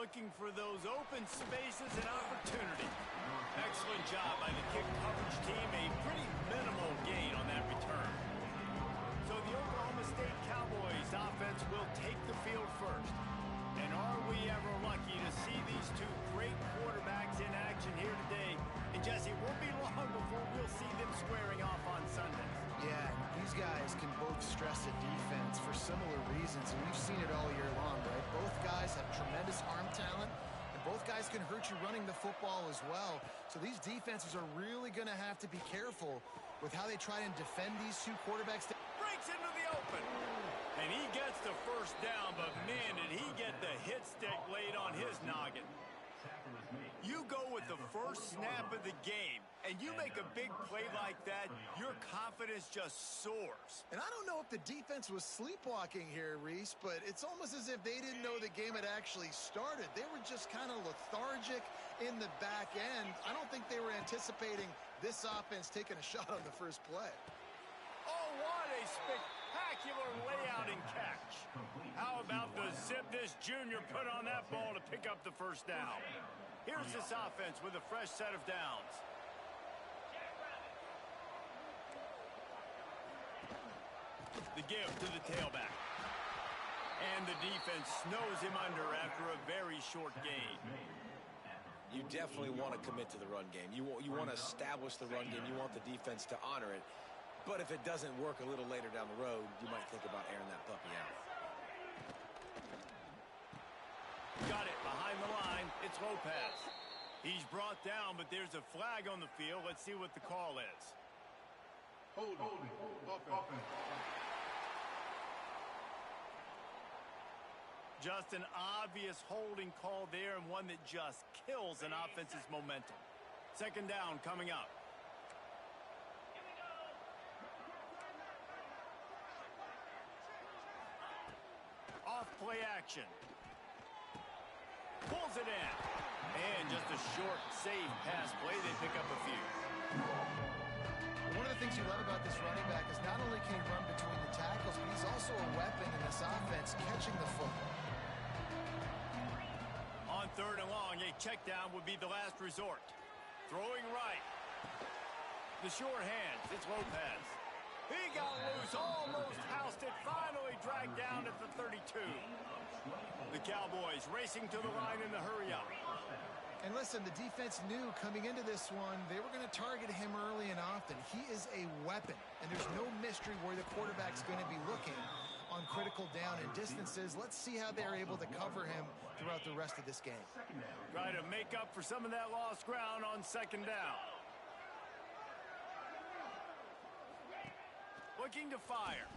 looking for those open spaces and opportunity. Excellent job by the kick coverage team. A pretty minimal gain on that return. So the Oklahoma State Cowboys offense will take the field first. And are we ever lucky to see these two great quarterbacks in action here today? And Jesse, it won't be long before we'll see them squaring off on Sundays. Yeah, these guys can both stress a defense for similar reasons, and we've seen it all year long, right? Both guys have tremendous arm talent, and both guys can hurt you running the football as well. So these defenses are really going to have to be careful with how they try and defend these two quarterbacks. Breaks into the open. And he gets the first down, but man, did he get the hit stick laid on his noggin. You go with the first snap of the game, and you make a big play like that, your confidence just soars. And I don't know if the defense was sleepwalking here, Reese, but it's almost as if they didn't know the game had actually started. They were just kind of lethargic in the back end. I don't think they were anticipating this offense taking a shot on the first play. Oh, what a spectacular layout and catch. How about the zip this junior put on that ball to pick up the first down? Here's this offense with a fresh set of downs. The give to the tailback. And the defense snows him under after a very short gain. You definitely want to commit to the run game. You want to establish the run game. You want the defense to honor it. But if it doesn't work a little later down the road, you might think about airing that puppy out. Got it behind the line. It's Lopez. He's brought down, but there's a flag on the field. Let's see what the call is. Holding. Offense. Just an obvious holding call there, and one that just kills an offense's momentum. Second down coming up. Off play action. Pulls it in. And just a short, safe pass play. They pick up a few. One of the things you love about this running back is not only can he run between the tackles, but he's also a weapon in this offense catching the football. On third and long, a check down would be the last resort. Throwing right. The short hands. It's Lopez. He got loose, almost housed it, finally dragged down at the 32. The Cowboys racing to the line in the hurry-up. And listen, the defense knew coming into this one, they were going to target him early and often. He is a weapon, and there's no mystery where the quarterback's going to be looking on critical down and distances. Let's see how they're able to cover him throughout the rest of this game. Try to make up for some of that lost ground on second down. Looking to fire.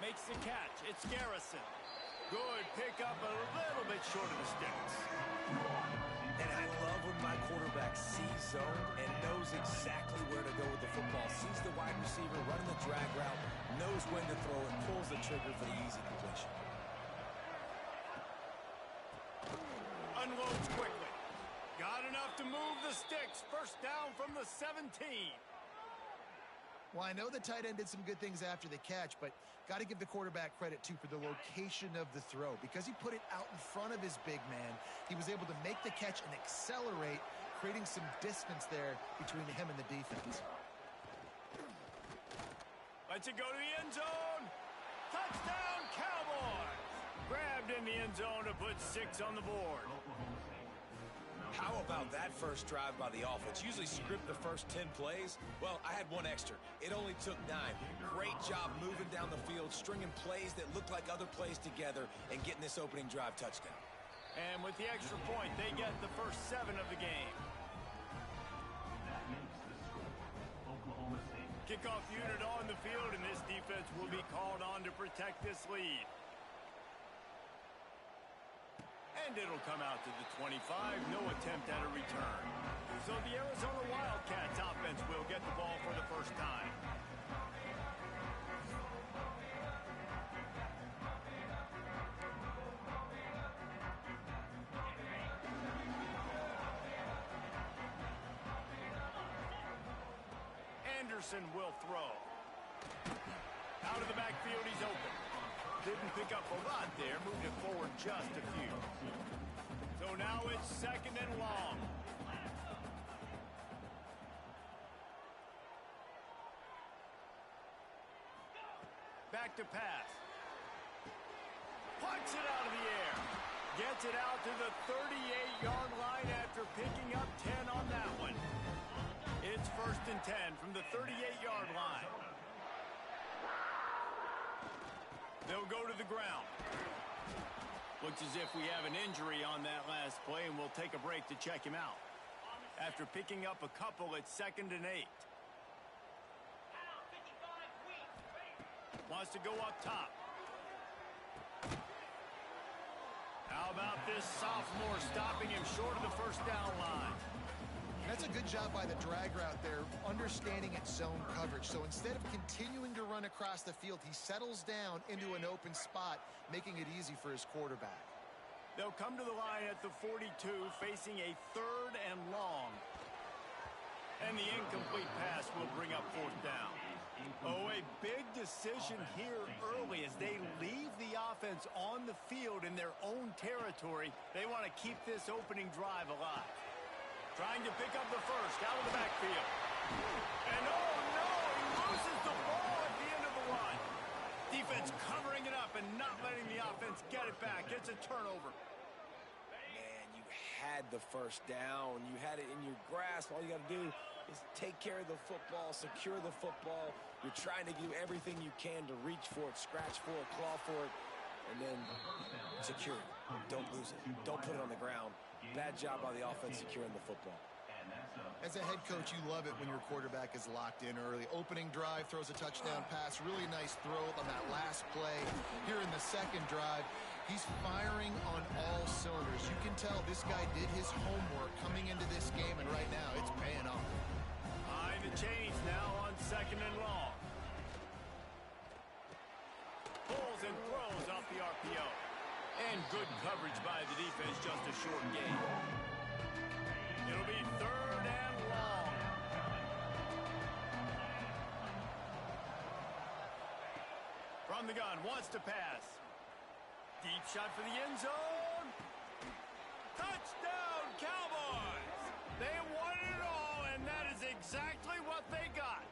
Makes the catch. It's Garrison. Good pickup, a little bit short of the sticks. And I love when my quarterback sees zone and knows exactly where to go with the football. Sees the wide receiver running the drag route, knows when to throw it, pulls the trigger for the easy completion. Unloads quickly. Got enough to move the sticks. First down from the 17. Well, I know the tight end did some good things after the catch, but got to give the quarterback credit, too, for the location of the throw. Because he put it out in front of his big man, he was able to make the catch and accelerate, creating some distance there between him and the defense. Lets it go to the end zone. Touchdown, Cowboys! Grabbed in the end zone to put 6 on the board. How about that first drive by the offense? Usually script the first 10 plays. Well, I had one extra. It only took 9. Great job moving down the field, stringing plays that look like other plays together, and getting this opening drive touchdown. And with the extra point, they get the first 7 of the game. Kickoff unit on the field, and this defense will be called on to protect this lead. And it'll come out to the 25. No attempt at a return. So the Arizona Wildcats offense will get the ball for the first time. Anderson will throw. Out of the backfield, he's open. Didn't pick up a lot there, moved it forward just a few. So now it's 2nd and long. Back to pass. Punts it out of the air. Gets it out to the 38-yard line after picking up 10 on that one. It's 1st and 10 from the 38-yard line. They'll go to the ground. Looks as if we have an injury on that last play, and we'll take a break to check him out. After picking up a couple, it's 2nd and 8. Wants to go up top. How about this sophomore stopping him short of the 1st down line? That's a good job by the drag route there, understanding its zone coverage. So instead of continuing to run across the field, he settles down into an open spot, making it easy for his quarterback. They'll come to the line at the 42, facing a 3rd and long. And the incomplete pass will bring up 4th down. Oh, a big decision here early as they leave the offense on the field in their own territory. They want to keep this opening drive alive. Trying to pick up the 1st out of the backfield. And oh no, he loses the ball at the end of the run. Defense covering it up and not letting the offense get it back. It's a turnover. Man, you had the 1st down. You had it in your grasp. All you got to do is take care of the football, secure the football. You're trying to do everything you can to reach for it, scratch for it, claw for it, and then secure it. Don't lose it. Don't put it on the ground. Bad job by the offense securing the football. As a head coach, you love it when your quarterback is locked in early. Opening drive, throws a touchdown pass. Really nice throw on that last play. Here in the 2nd drive, he's firing on all cylinders. You can tell this guy did his homework coming into this game, and right now it's paying off. Behind the chains now on 2nd and long. Pulls and throws off the RPO. And good coverage by the defense, just a short gain. It'll be 3rd and long. From the gun, wants to pass. Deep shot for the end zone. Touchdown, Cowboys! They won it all, and that is exactly what they got.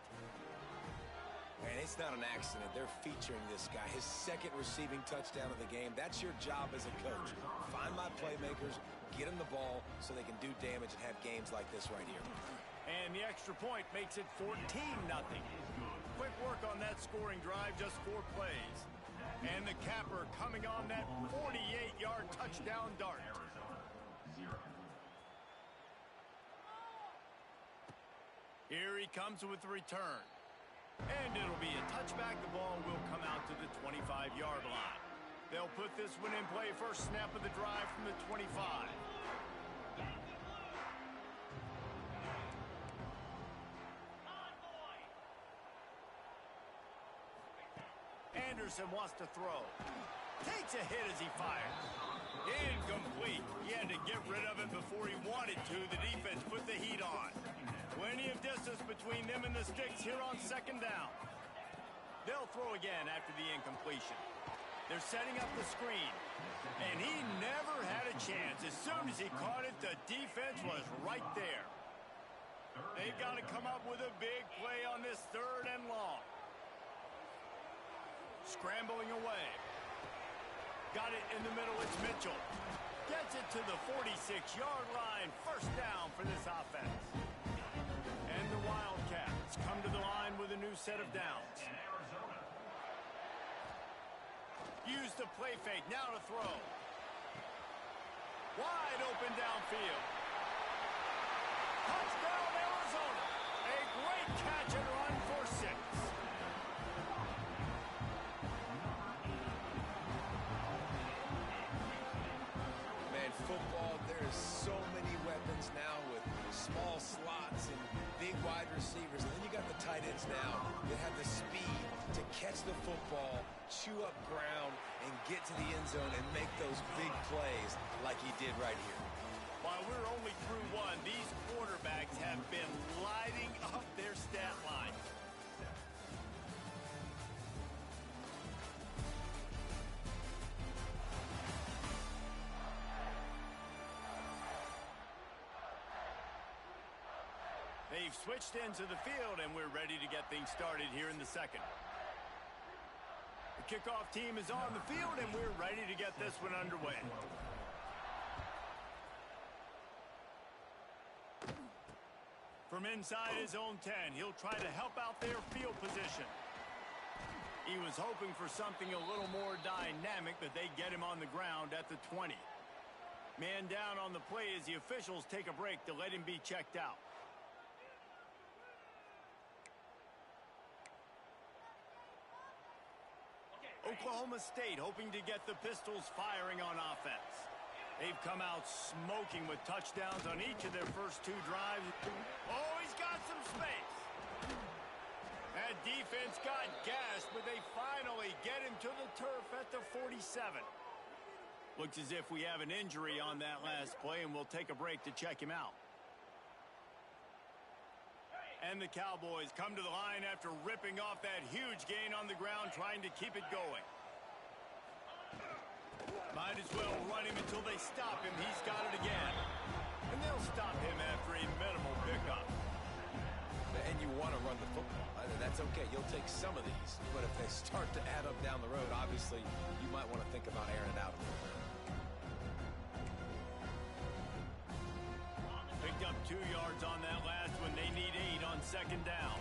Man, it's not an accident. They're featuring this guy. His 2nd receiving touchdown of the game. That's your job as a coach. Find my playmakers, get them the ball so they can do damage and have games like this right here. And the extra point makes it 14-0. Quick work on that scoring drive, just 4 plays. And the capper coming on that 48-yard touchdown dart. Here he comes with the return. And it'll be a touchback. The ball will come out to the 25-yard line. They'll put this one in play. First snap of the drive from the 25. Anderson wants to throw. Takes a hit as he fires. Incomplete. He had to get rid of it before he wanted to. The defense put the heat on. Plenty of distance between them and the sticks here on 2nd down. They'll throw again after the incompletion. They're setting up the screen. And he never had a chance. As soon as he caught it, the defense was right there. They've got to come up with a big play on this 3rd and long. Scrambling away. Got it in the middle. It's Mitchell. Gets it to the 46-yard line. 1st down for this offense. And the Wildcats come to the line with a new set of downs. Use the play fake. Now to throw. Wide open downfield. Touchdown, Arizona. A great catch and run for 6. Man, football, there's so many weapons now with small slots and big wide receivers. And then you got the tight ends now that have the speed to catch the football, chew up ground, and get to the end zone and make those big plays like he did right here. While we're only through one, these quarterbacks have been lighting up their stat line. They've switched into the field, and we're ready to get things started here in the second. The kickoff team is on the field, and we're ready to get this one underway. From inside his own 10, he'll try to help out their field position. He was hoping for something a little more dynamic, but they get him on the ground at the 20. Man down on the play as the officials take a break to let him be checked out. Oklahoma State hoping to get the Pistols firing on offense. They've come out smoking with touchdowns on each of their first 2 drives. Oh, he's got some space. That defense got gassed, but they finally get him to the turf at the 47. Looks as if we have an injury on that last play, and we'll take a break to check him out. And the Cowboys come to the line after ripping off that huge gain on the ground, trying to keep it going. Might as well run him until they stop him. He's got it again. And they'll stop him after a minimal pickup. And you want to run the football. That's okay. You'll take some of these. But if they start to add up down the road, obviously, you might want to think about airing it out a little bit. Picked up 2 yards on that last one. They need 8 on second down.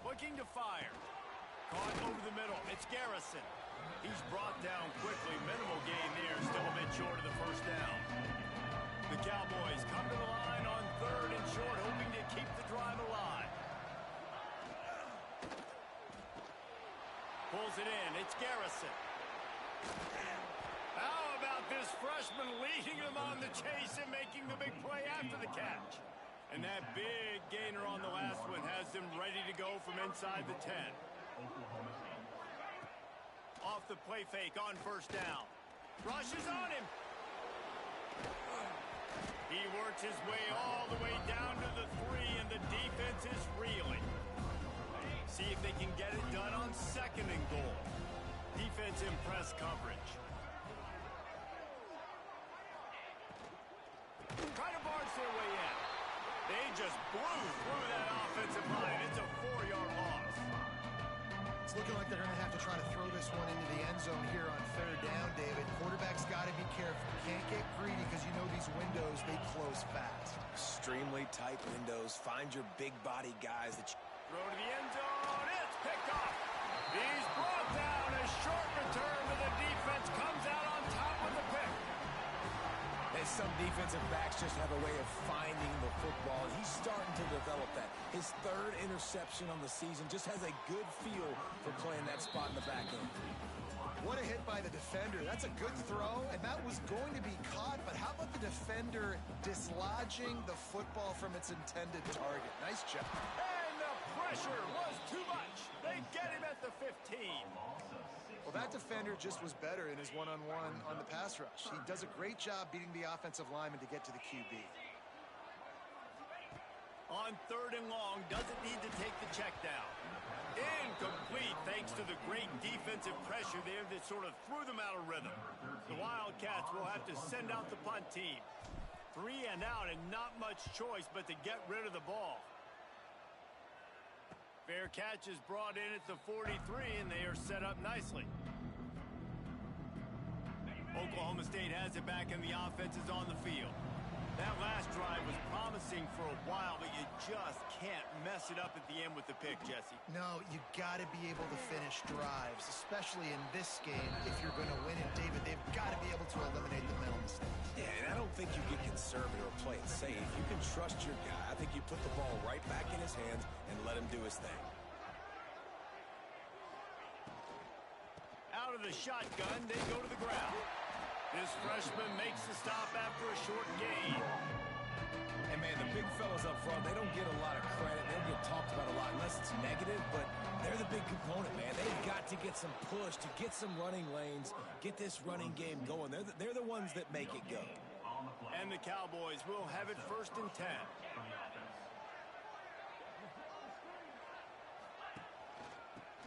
Looking to fire. Caught over the middle. It's Garrison. He's brought down quickly. Minimal gain there. Still a bit short of the first down. The Cowboys come to the line on 3rd and short, hoping to keep the drive alive. Pulls it in. It's Garrison. How about this freshman leading him on the chase and making the big play after the catch? And that big gainer on the last one has them ready to go from inside the 10. Off the play fake on first down. Rushes on him. He works his way all the way down to the 3, and the defense is reeling. See if they can get it done on 2nd and goal. Defense in press coverage. Try to barge their way in. They just blew through that offensive line. It's a 4-yard loss. It's looking like they're going to have to try to throw this one into the end zone here on 3rd down, David. Quarterback's got to be careful. Can't get greedy because you know these windows, they close fast. Extremely tight windows. Find your big body guys that you... Throw to the end zone. It's picked off. He's brought down. A short return, but the defense comes out on top with the pick. And some defensive backs just have a way of finding the football, and he's starting to develop that. His 3rd interception on the season, just has a good feel for playing that spot in the back end. What a hit by the defender. That's a good throw, and that was going to be caught, but how about the defender dislodging the football from its intended target? Nice job. And the pressure was too much. They get him at the 15. Well, that defender just was better in his one-on-one on the pass rush. He does a great job beating the offensive lineman to get to the QB. On 3rd and long, doesn't need to take the check down. Incomplete thanks to the great defensive pressure there that sort of threw them out of rhythm. The Wildcats will have to send out the punt team. 3 and out and not much choice but to get rid of the ball. Fair catch is brought in at the 43, and they are set up nicely. Oklahoma State has it back, and the offense is on the field. That last drive was promising for a while, but you just can't mess it up at the end with the pick, Jesse. No, you got to be able to finish drives, especially in this game. If you're going to win it, David, they've got to be able to eliminate the mental mistakes. Yeah, and I don't think you get conservative or play it safe. You can trust your guy. I think you put the ball right back in his hands and let him do his thing. Out of the shotgun, they go to the ground. This freshman makes the stop after a short gain. And, man, the big fellas up front, they don't get a lot of credit. They don't get talked about a lot unless it's negative, but they're the big component, man. They've got to get some push, to get some running lanes, get this running game going. They're the ones that make it go. And the Cowboys will have it 1st and 10.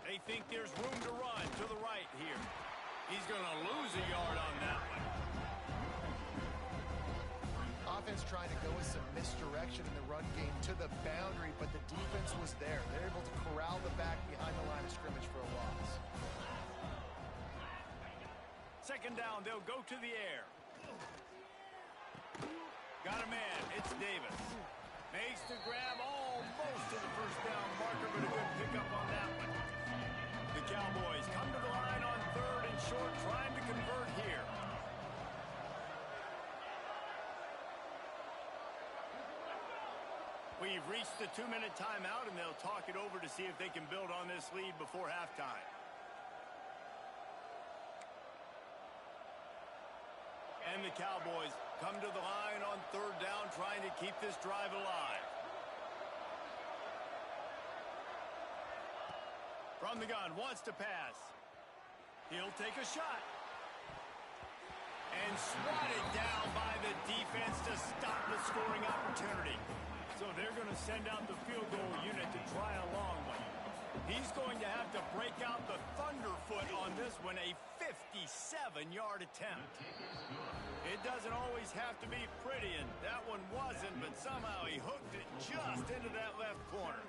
They think there's room to run to the right here. He's going to lose a yard on that one. offense trying to go with some misdirection in the run game to the boundary, but the defense was there. They're able to corral the back behind the line of scrimmage for a loss. Second down, they'll go to the air. Got a man, it's Davis. Makes the grab almost to the first down marker, but a good pickup on that one. The Cowboys come to the line on 3rd and short, trying to convert here. We've reached the 2-minute timeout, and they'll talk it over to see if they can build on this lead before halftime. And the Cowboys come to the line on 3rd down, trying to keep this drive alive. From the gun, wants to pass. He'll take a shot. And swatted down by the defense to stop the scoring opportunity. So they're going to send out the field goal unit to try a long one. He's going to have to break out the thunderfoot on this one, a 57-yard attempt. It doesn't always have to be pretty, and that one wasn't, but somehow he hooked it just into that left corner.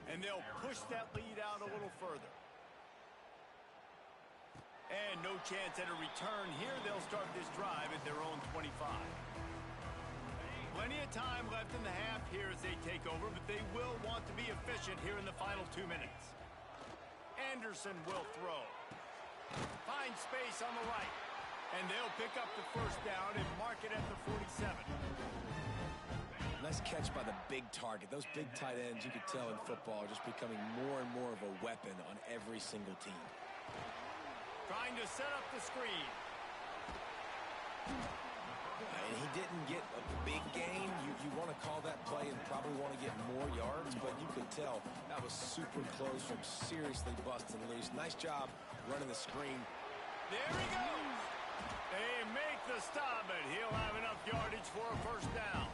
And they'll push that lead out a little further. And no chance at a return here. They'll start this drive at their own 25. Plenty of time left in the half here as they take over, but they will want to be efficient here in the final 2 minutes. Anderson will throw. Finds space on the right. And they'll pick up the first down and mark it at the 47. Nice catch by the big target. Those big tight ends, you could tell in football, are just becoming more and more of a weapon on every single team. Trying to set up the screen. And he didn't get a big gain. You want to call that play and probably want to get more yards, but you could tell that was super close from seriously busting loose. Nice job running the screen. There he goes. They make the stop, but he'll have enough yardage for a first down.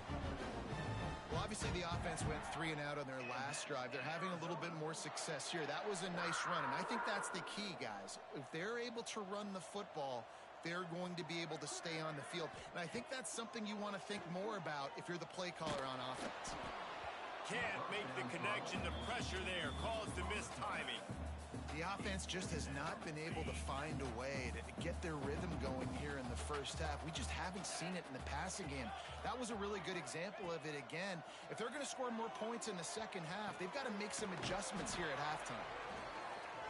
Well, obviously the offense went 3 and out on their last drive. They're having a little bit more success here. That was a nice run, and I think that's the key, guys. If they're able to run the football, they're going to be able to stay on the field. And I think that's something you want to think more about if you're the play caller on offense. Can't make the connection. The pressure there caused the missed timing. The offense just has not been able to find a way to get their rhythm going here in the first half. We just haven't seen it in the passing game. That was a really good example of it again. If they're going to score more points in the second half, they've got to make some adjustments here at halftime.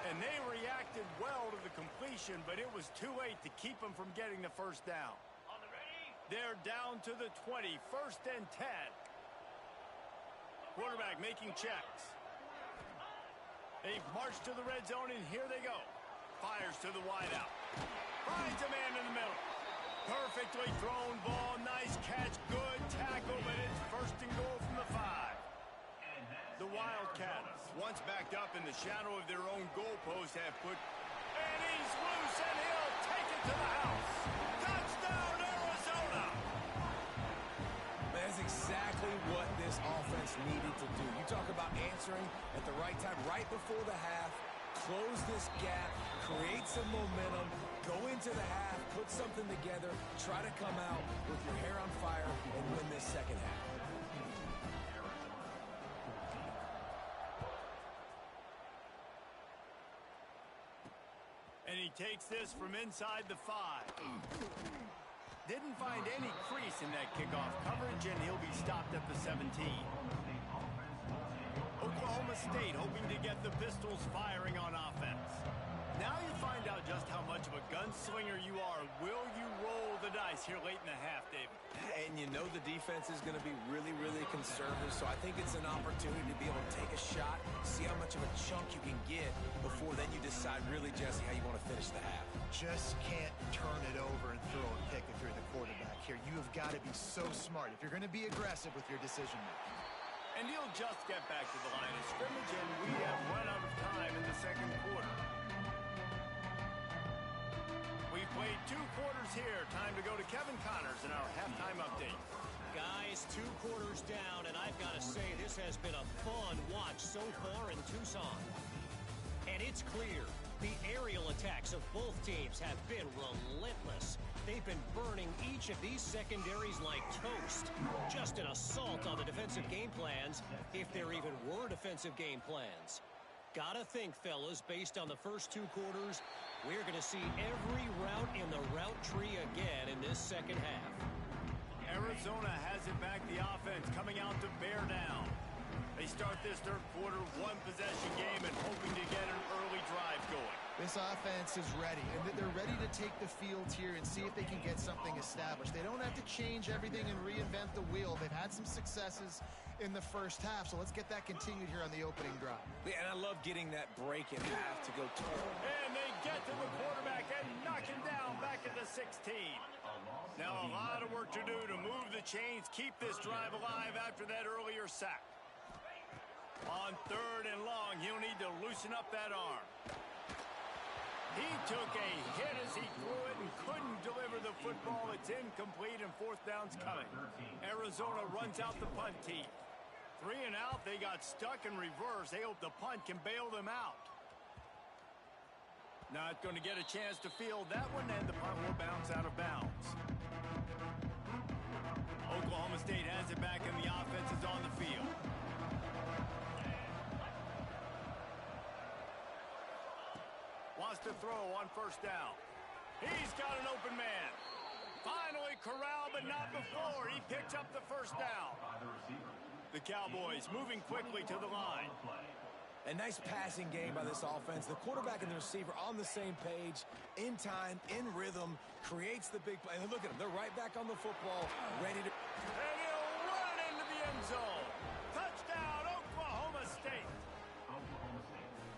And they reacted well to the completion, but it was too late to keep them from getting the first down. They're down to the 20, 1st and 10. Quarterback making checks. They've marched to the red zone, and here they go. Fires to the wideout. Finds a man in the middle. Perfectly thrown ball. Nice catch. Good tackle, but it's 1st and goal from the 5. The Wildcats, once backed up in the shadow of their own goalpost, have put... And he's loose, and he'll take it to the house. Touchdown, Arizona! That's exactly what this offense needed to do. You talk about answering at the right time, right before the half, close this gap, create some momentum, go into the half, put something together, try to come out with your hair on fire and win this second half. And he takes this from inside the 5. Didn't find any crease in that kickoff coverage, and he'll be stopped at the 17. Oklahoma State hoping to get the Pistols firing on offense. Now you find out just how much of a gunslinger you are. Will you roll the dice here late in the half, David? And you know the defense is going to be really, really conservative, so I think it's an opportunity to be able to take a shot, see how much of a chunk you can get before then you decide really, Jesse, how you want to finish the half. Just can't turn it over and throw a pick if you're the quarterback here. You have got to be so smart if you're going to be aggressive with your decision-making. And he'll just get back to the line of scrimmage, and we have run out of time in the second quarter. We've played 2 quarters here. Time to go to Kevin Connors in our halftime update. Guys, 2 quarters down, and I've got to say this has been a fun watch so far in Tucson. And it's clear the aerial attacks of both teams have been relentless. They've been burning each of these secondaries like toast. Just an assault on the defensive game plans, if there even were defensive game plans. Gotta think, fellas, based on the first 2 quarters, we're going to see every route in the route tree again in this second half. Arizona has it back, the offense coming out to bear down. They start this third quarter, 1-possession game, and hoping to get an early drive going. This offense is ready, and they're ready to take the field here and see if they can get something established. They don't have to change everything and reinvent the wheel. They've had some successes in the first half, so let's get that continued here on the opening drive. Yeah, and I love getting that break in half to go total. And they get to the quarterback and knock him down back at the 16. Now a lot of work to do to move the chains, keep this drive alive after that earlier sack. On 3rd and long, he'll need to loosen up that arm. He took a hit as he threw it and couldn't deliver the football. It's incomplete and 4th down's coming. Arizona runs out the punt team. 3 and out, they got stuck in reverse. They hope the punt can bail them out. Not going to get a chance to field that one, and the punt will bounce out of bounds. Oklahoma State has it back, and the offense is on the field. Wants to throw on 1st down. He's got an open man. Finally corralled, but not before. He picks up the 1st down. The Cowboys moving quickly to the line. A nice passing game by this offense. The quarterback and the receiver on the same page, in time, in rhythm, creates the big play. And look at them. They're right back on the football, ready to... And he'll run it into the end zone. Touchdown, Oklahoma State.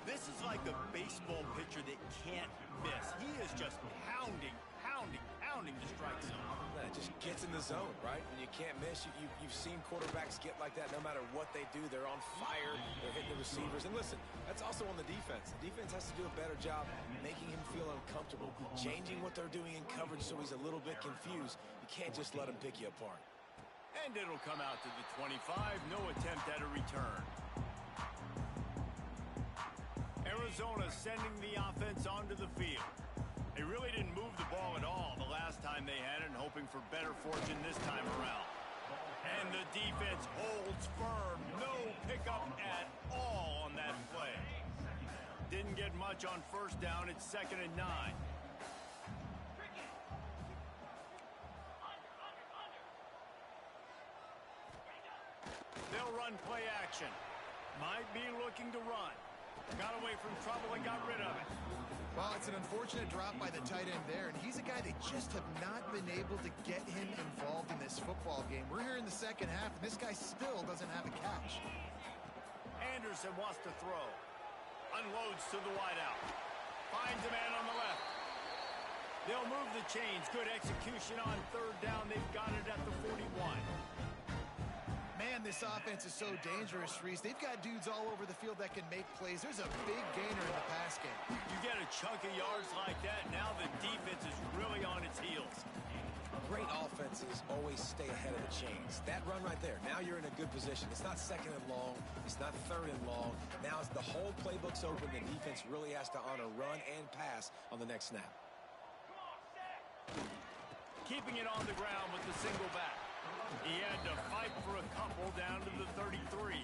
This is like a baseball pitcher that can't miss. He is just pounding the strike zone. It just gets in the zone, right? When you can't miss, you've seen quarterbacks get like that no matter what they do. They're on fire. They're hitting the receivers. And listen, that's also on the defense. The defense has to do a better job making him feel uncomfortable, changing what they're doing in coverage so he's a little bit confused. You can't just let him pick you apart. And it'll come out to the 25. No attempt at a return. Arizona sending the offense onto the field. They really didn't move the ball at all the last time they had it, and hoping for better fortune this time around. And the defense holds firm. No pickup at all on that play. Didn't get much on 1st down. It's 2nd and 9. They'll run play action. Might be looking to run. Got away from trouble and got rid of it. Well, it's an unfortunate drop by the tight end there, and he's a guy they just have not been able to get him involved in this football game. We're here in the second half, and this guy still doesn't have a catch. Anderson wants to throw. Unloads to the wideout. Finds a man on the left. They'll move the chains. Good execution on 3rd down. They've got it at the 41. Man, this offense is so dangerous, Reese. They've got dudes all over the field that can make plays. There's a big gainer in the pass game. You get a chunk of yards like that, now the defense is really on its heels. Great offenses always stay ahead of the chains. That run right there, now you're in a good position. It's not 2nd and long. It's not 3rd and long. Now as the whole playbook's open, the defense really has to honor run and pass on the next snap. Keeping it on the ground with the single back. He had to fight for a couple down to the 33.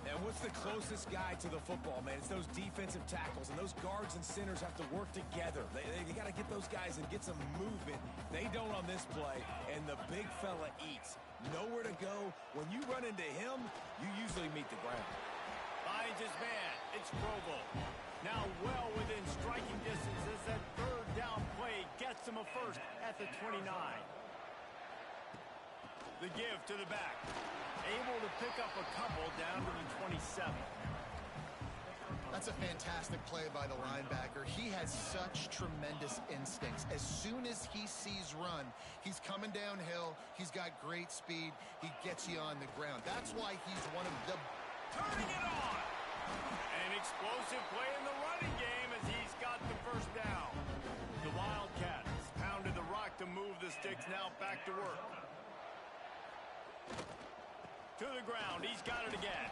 And what's the closest guy to the football, man? It's those defensive tackles, and those guards and centers have to work together. They got to get those guys and get some movement. They don't on this play, and the big fella eats. Nowhere to go. When you run into him, you usually meet the ground. Finds his man. It's Provo. Now well within striking distance as that 3rd down play gets him a 1st at the 29. The give to the back. Able to pick up a couple down to the 27. That's a fantastic play by the linebacker. He has such tremendous instincts. As soon as he sees run, he's coming downhill. He's got great speed. He gets you on the ground. That's why he's one of the... Turning it on! An explosive play in the running game as he's got the 1st down. The Wildcats pounded the rock to move the sticks, now back to work. To the ground, he's got it again.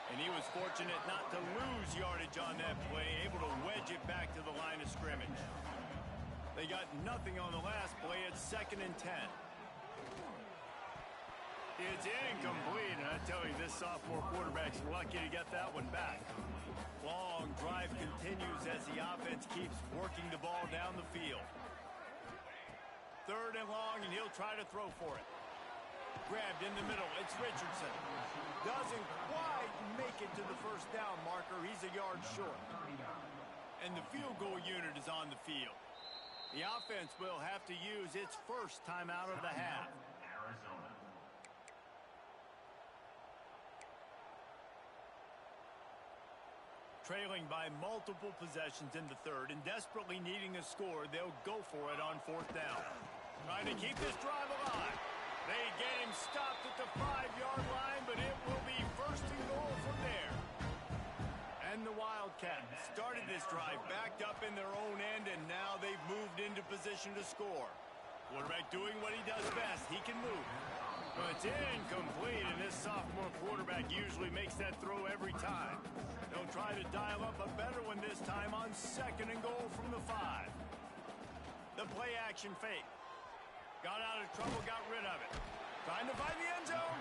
And he was fortunate not to lose yardage on that play, able to wedge it back to the line of scrimmage. They got nothing on the last play. It's 2nd and 10. It's incomplete, and I tell you, this sophomore quarterback's lucky to get that one back. Long drive continues as the offense keeps working the ball down the field. 3rd and long, and he'll try to throw for it. Grabbed in the middle. It's Richardson. Doesn't quite make it to the first down marker. He's a yard short. And the field goal unit is on the field. The offense will have to use its first timeout of the half. Arizona. Trailing by multiple possessions in the 3rd and desperately needing a score, they'll go for it on 4th down. Trying to keep this drive alive. They get him stopped at the 5-yard line, but it will be 1st and goal from there. And the Wildcats started this drive backed up in their own end, and now they've moved into position to score. Quarterback doing what he does best. He can move. But it's incomplete, and this sophomore quarterback usually makes that throw every time. They'll try to dial up a better one this time on 2nd and goal from the 5. The play action fake. Got out of trouble, got rid of it. Trying to find the end zone.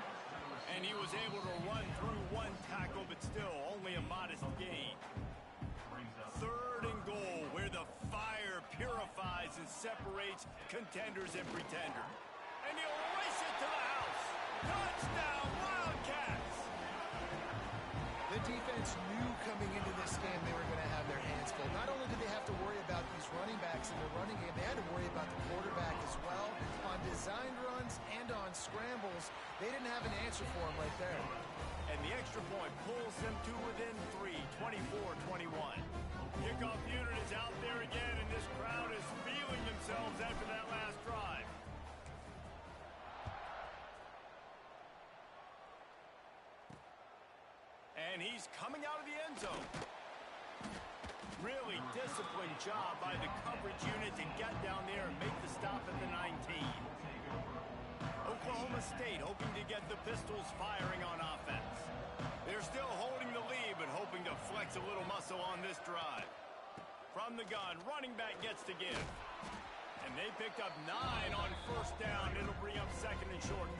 And he was able to run through one tackle, but still only a modest gain. 3rd and goal, where the fire purifies and separates contenders and pretenders. And he'll race it to the house. Touchdown, Wildcats! The defense knew coming into this game they were going to have their hands full. Not only did they have to worry about these running backs in the running game, they had to worry about the quarterback as well. On designed runs and on scrambles, they didn't have an answer for him right there. And the extra point pulls them to within 3, 24-21. Kickoff unit is out there again, and this crowd is feeling themselves after that last drive. And he's coming out of the end zone. Really disciplined job by the coverage unit to get down there and make the stop at the 19. Oklahoma State hoping to get the Pistols firing on offense. They're still holding the lead, but hoping to flex a little muscle on this drive. From the gun, running back gets to give. And they picked up 9 on 1st down. It'll bring up 2nd and short.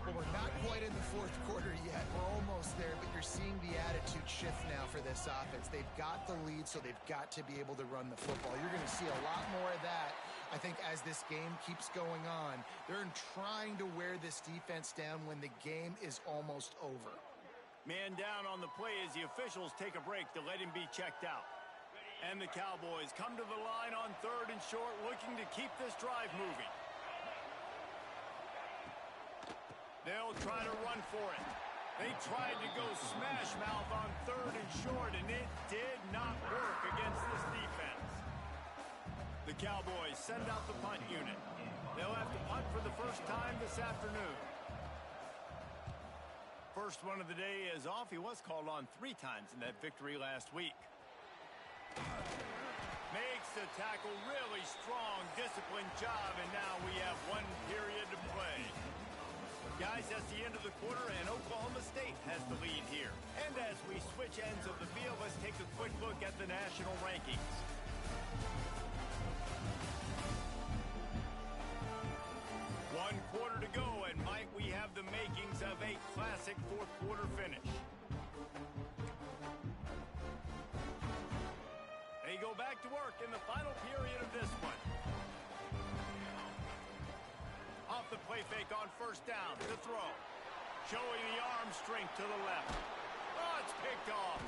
Well, we're not quite in the 4th quarter yet. We're almost there, but you're seeing the attitude shift now for this offense. They've got the lead, so they've got to be able to run the football. You're going to see a lot more of that, I think, as this game keeps going on. They're trying to wear this defense down when the game is almost over. Man down on the play as the officials take a break to let him be checked out. And the Cowboys come to the line on 3rd and short, looking to keep this drive moving. They'll try to run for it. They tried to go smash mouth on 3rd and short, and it did not work against this defense. The Cowboys send out the punt unit. They'll have to punt for the first time this afternoon. First one of the day is off. He was called on 3 times in that victory last week. Makes the tackle, really strong, disciplined job, and now we have 1 period to play. Guys, that's the end of the quarter, and Oklahoma State has the lead here. And as we switch ends of the field, let's take a quick look at the national rankings. One quarter to go, and Mike, we have the makings of a classic 4th quarter finish. They go back to work in the final period of this one. Off the play fake on 1st down to throw. Showing the arm strength to the left. Oh, it's picked off.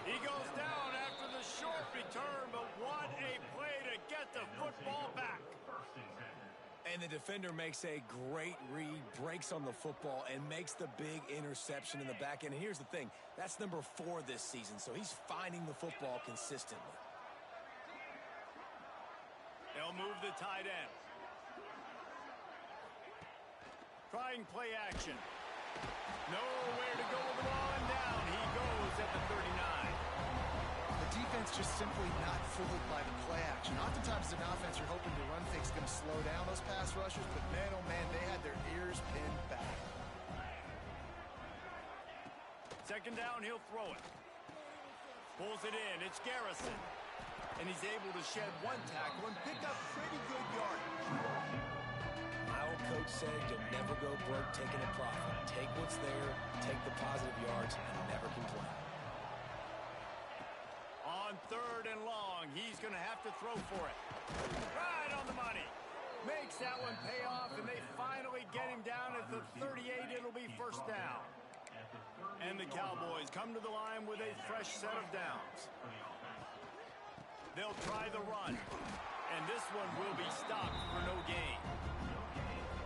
He goes down after the short return, but what a play to get the football back. And the defender makes a great read, breaks on the football, and makes the big interception in the back end. And here's the thing, that's number 4 this season, so he's finding the football consistently. They'll move the tight end. Trying play action. Nowhere to go with the ball, and down he goes at the 39. The defense just simply not fooled by the play action. Oftentimes, as an offense, you're hoping the run fake's going to slow down those pass rushers, but man, oh man, they had their ears pinned back. 2nd down, he'll throw it. Pulls it in. It's Garrison. and he's able to shed one tackle and pick up pretty good yardage. My old coach said you'll never go broke taking a profit. Take what's there, take the positive yards, and never complain. On 3rd and long, he's going to have to throw for it. Right on the money. Makes that one pay off, and they finally get him down at the 38. It'll be first down. And the Cowboys come to the line with a fresh set of downs. They'll try the run, and this one will be stopped for no gain.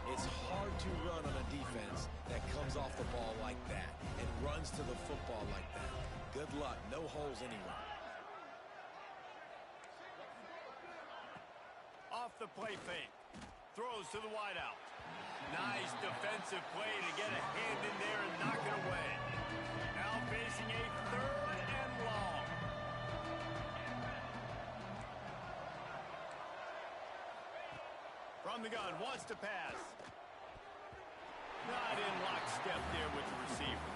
It's hard to run on a defense that comes off the ball like that and runs to the football like that. Good luck. No holes anywhere. Off the play fake. Throws to the wideout. Nice defensive play to get a hand in there and knock it away. Now facing a 3rd and long. From the gun, wants to pass. Not in lockstep there with the receiver.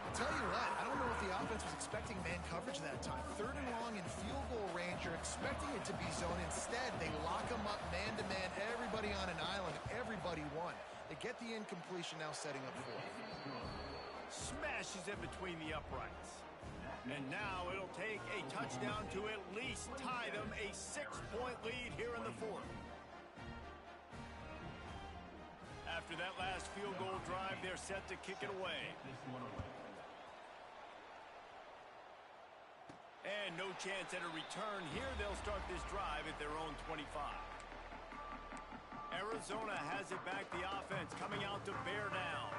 I'll tell you what, I don't know if the offense was expecting man coverage that time. 3rd and long in field goal range, you're expecting it to be zone. Instead, they lock them up man-to-man, everybody on an island, everybody won. They get the incompletion, now setting up 4th. Smashes it between the uprights. And now it'll take a touchdown to at least tie them a 6-point lead here in the 4th. After that last field goal drive, they're set to kick it away. And no chance at a return here. They'll start this drive at their own 25. Arizona has it back, the offense coming out to bear down.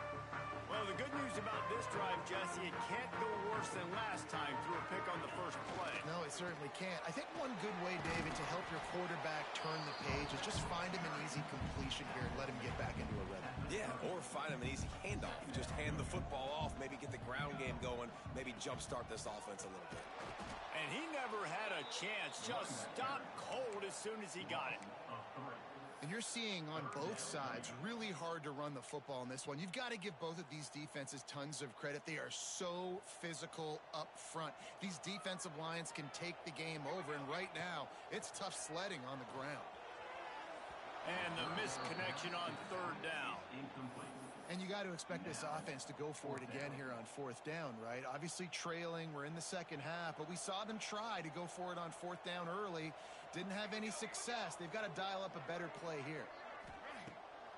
Well, the good news about this drive, Jesse, it can't go worse than last time through a pick on the first play. No, it certainly can't. I think one good way, David, to help your quarterback turn the page is just find him an easy completion here and let him get back into a rhythm. Yeah, or find him an easy handoff. Just hand the football off, maybe get the ground game going, maybe jumpstart this offense a little bit. And he never had a chance, just stopped cold as soon as he got it. And you're seeing on both sides really hard to run the football in this one. You've got to give both of these defenses tons of credit. They are so physical up front. These defensive lines can take the game over, and right now it's tough sledding on the ground. And the missed connection on 3rd down. And you got to expect this offense to go for it again here on 4th down, right? Obviously trailing, we're in the second half, but we saw them try to go for it on 4th down early. Didn't have any success. They've got to dial up a better play here.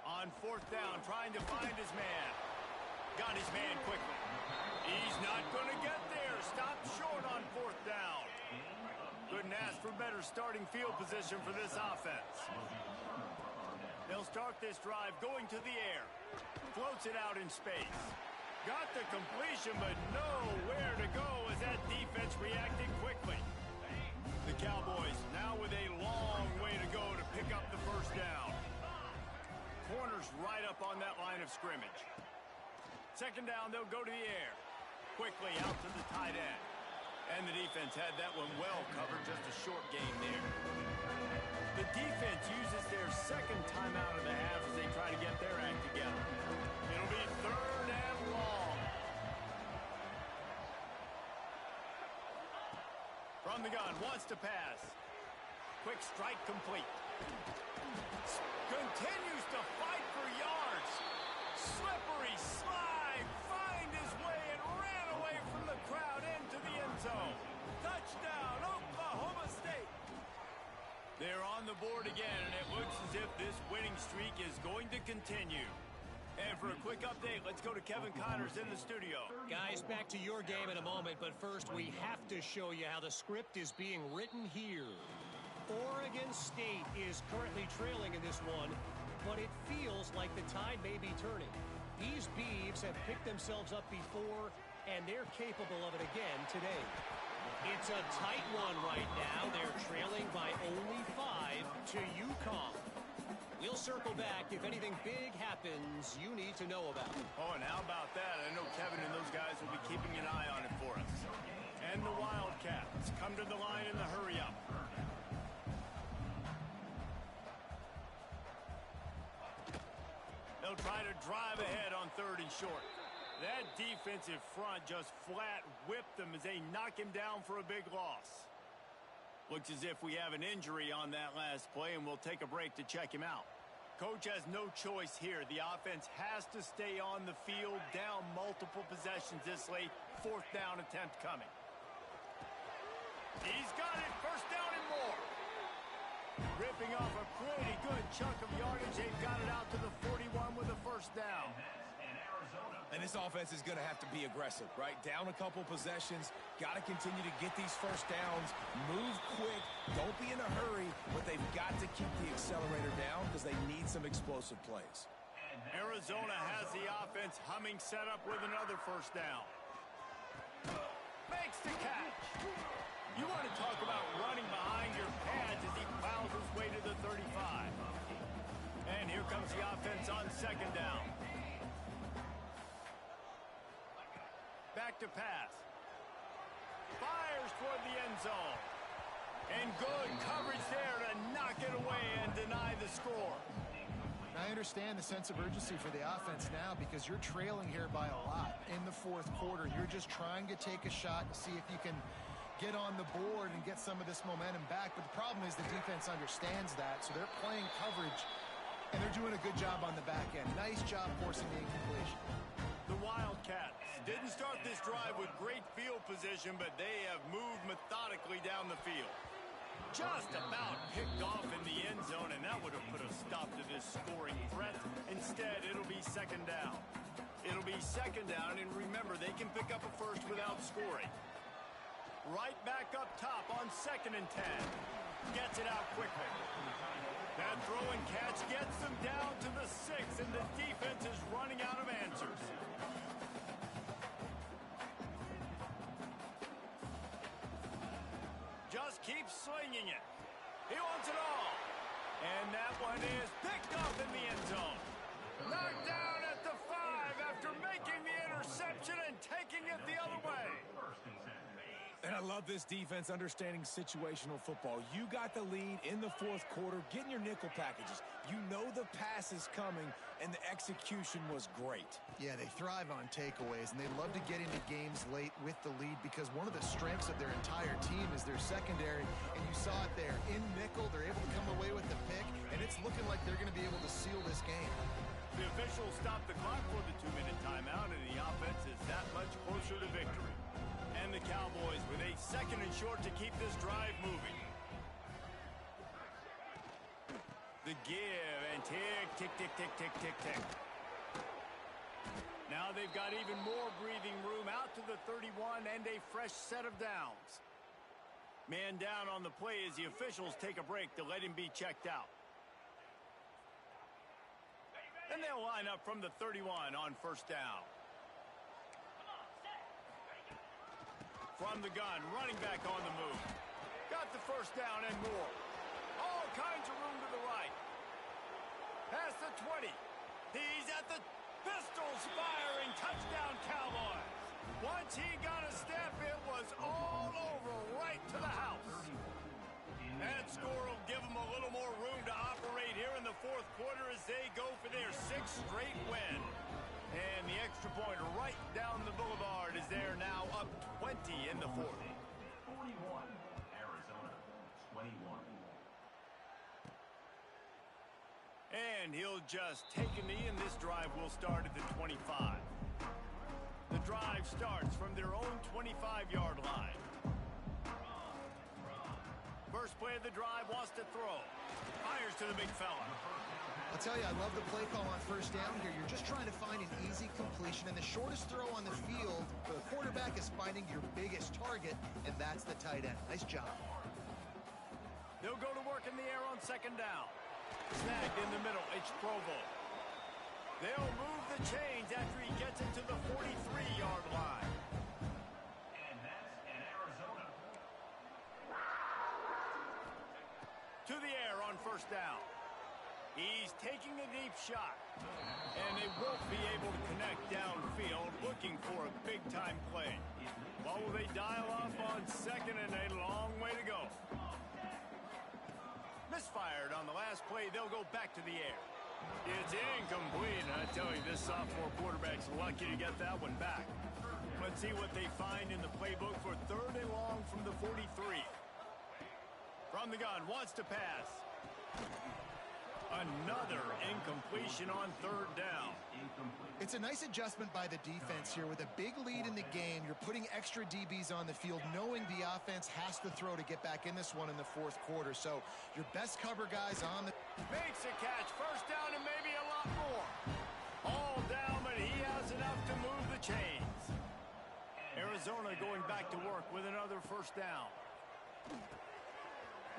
On 4th down, trying to find his man. Got his man quickly. He's not going to get there. Stopped short on 4th down. Couldn't ask for better starting field position for this offense. They'll start this drive going to the air. Floats it out in space. Got the completion, but nowhere to go as that defense reacted quickly. The Cowboys now with a long way to go to pick up the first down. Corners right up on that line of scrimmage. 2nd down, they'll go to the air. Quickly out to the tight end. And the defense had that one well covered, just a short gain there. The defense uses their 2nd timeout of the half as they try to get their act together. It'll be 3rd and long. From the gun, wants to pass. Quick strike complete. Continues to fight for yards. Slippery slide. Find his way and ran away from the crowd into the end zone. Touchdown, Oklahoma State. They're on the board again, and it looks as if this winning streak is going to continue. And for a quick update, let's go to Kevin Connors in the studio. Guys, back to your game in a moment, but first we have to show you how the script is being written here. Oregon State is currently trailing in this one, but it feels like the tide may be turning. These Beavs have picked themselves up before, and they're capable of it again today. It's a tight one right now. They're trailing by only 5 to UConn. We'll circle back if anything big happens you need to know about. Oh, and how about that? I know Kevin and those guys will be keeping an eye on it for us. And the Wildcats come to the line in the hurry-up. They'll try to drive ahead on 3rd and short. That defensive front just flat whipped them as they knock him down for a big loss. Looks as if we have an injury on that last play, and we'll take a break to check him out. Coach has no choice here. The offense has to stay on the field, down multiple possessions this late. 4th down attempt coming. He's got it. 1st down and more. Ripping off a pretty good chunk of yardage. They've got it out to the 41 with a 1st down. And this offense is going to have to be aggressive, right? Down a couple possessions, got to continue to get these 1st downs, move quick, don't be in a hurry, but they've got to keep the accelerator down because they need some explosive plays. Arizona has the offense humming, set up with another 1st down. Makes the catch. You want to talk about running behind your pads as he plows his way to the 35. And here comes the offense on 2nd down. Back to pass. Fires toward the end zone. And good coverage there to knock it away and deny the score. I understand the sense of urgency for the offense now because you're trailing here by a lot in the 4th quarter. You're just trying to take a shot to see if you can get on the board and get some of this momentum back. But the problem is the defense understands that, so they're playing coverage, and they're doing a good job on the back end. Nice job forcing the incompletion. The Wildcats didn't start this drive with great field position, but they have moved methodically down the field. Just about picked off in the end zone, and that would have put a stop to this scoring threat. Instead, it'll be 2nd down. It'll be 2nd down, and remember, they can pick up a 1st without scoring. Right back up top on 2nd and 10. Gets it out quickly. That throw and catch gets them down to the 6, and the defense is running out of answers. Just keeps slinging it. He wants it all. And that one is picked off in the end zone. Knocked down at the 5 after making the interception and taking it the other way. And I love this defense understanding situational football. You got the lead in the 4th quarter, getting your nickel packages. You know the pass is coming, and the execution was great. Yeah, they thrive on takeaways, and they love to get into games late with the lead because one of the strengths of their entire team is their secondary, and you saw it there. In nickel, they're able to come away with the pick, and it's looking like they're going to be able to seal this game. The officials stopped the clock for the 2-minute timeout, and the offense is that much closer to victory. And the Cowboys with a 2nd and short to keep this drive moving. The give and tick, tick, tick, tick, tick, tick, tick. Now they've got even more breathing room out to the 31 and a fresh set of downs. Man down on the play as the officials take a break to let him be checked out. And they'll line up from the 31 on 1st down. From the gun, running back on the move. Got the 1st down and more. All kinds of room to the right. Past the 20. He's at the pistols firing. Touchdown, Cowboys. Once he got a step, it was all over right to the house. That score will give them a little more room to operate here in the 4th quarter as they go for their 6th straight win. And the extra point right down the boulevard is there now, up 20 in the 4th. 41, Arizona, 21. And he'll just take a knee, and this drive will start at the 25. The drive starts from their own 25-yard line. First play of the drive, wants to throw. Fires to the big fella. I'll tell you, I love the play call on 1st down here. You're just trying to find an easy completion, and the shortest throw on the field for the quarterback is finding your biggest target, and that's the tight end. Nice job. They'll go to work in the air on 2nd down. Snagged in the middle, it's Provo. They'll move the chains after he gets into the 43-yard line. And that's in Arizona. To the air on 1st down. He's taking a deep shot. And they won't be able to connect downfield, looking for a big-time play. What will they dial up on 2nd and a long way to go? Misfired on the last play. They'll go back to the air. It's incomplete. I tell you, this sophomore quarterback's lucky to get that one back. Let's see what they find in the playbook for 3rd and long from the 43. From the gun, wants to pass. Another incompletion on third down. It's a nice adjustment by the defense here. With a big lead in the game, you're putting extra DBs on the field, knowing the offense has to throw to get back in this one in the fourth quarter. So your best cover guys on the... Makes a catch. First down and maybe a lot more. All down, but he has enough to move the chains. Arizona going back to work with another first down.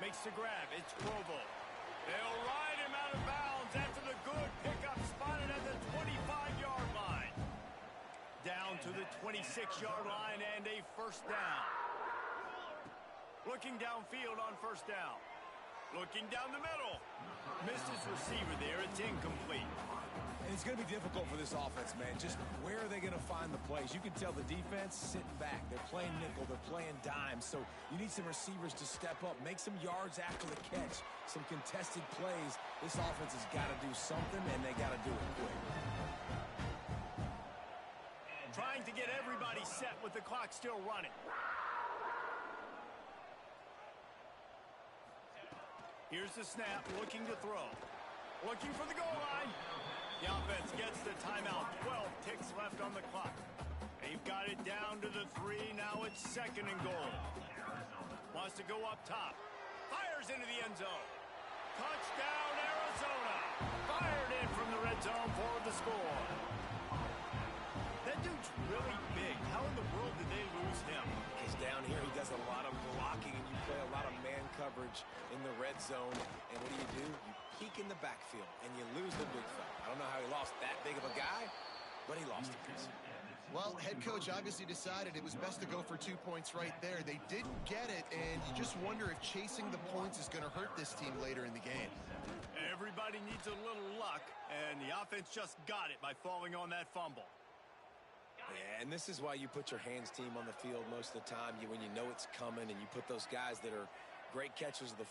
Makes the grab. It's Provo. They'll ride him out of bounds after the good pickup spotted at the 25-yard line. Down to the 26-yard line and a first down. Looking downfield on first down. Looking down the middle. Missed his receiver there. It's incomplete. And it's going to be difficult for this offense, man. Just where are they going to find the plays? You can tell the defense sitting back. They're playing nickel. They're playing dime. So you need some receivers to step up, make some yards after the catch, some contested plays. This offense has got to do something, and they got to do it quick. Trying to get everybody set with the clock still running. Here's the snap, looking to throw. Looking for the goal line. The offense gets the timeout. 12 ticks left on the clock. They've got it down to the 3. Now it's second and goal. Wants to go up top. Fires into the end zone. Touchdown, Arizona. Fired in from the red zone for the score. That dude's really big. How in the world did they lose him? Because down here he does a lot of blocking, and you play a lot of man coverage in the red zone. And what do? You peek in the backfield, and you lose the big fella. I don't know how he lost that big of a guy, but he lost a piece. Well, head coach obviously decided it was best to go for 2 points right there. They didn't get it, and you just wonder if chasing the points is going to hurt this team later in the game. Everybody needs a little luck, and the offense just got it by falling on that fumble. Yeah, and this is why you put your hands team on the field most of the time. When you know it's coming, and you put those guys that are great catchers of the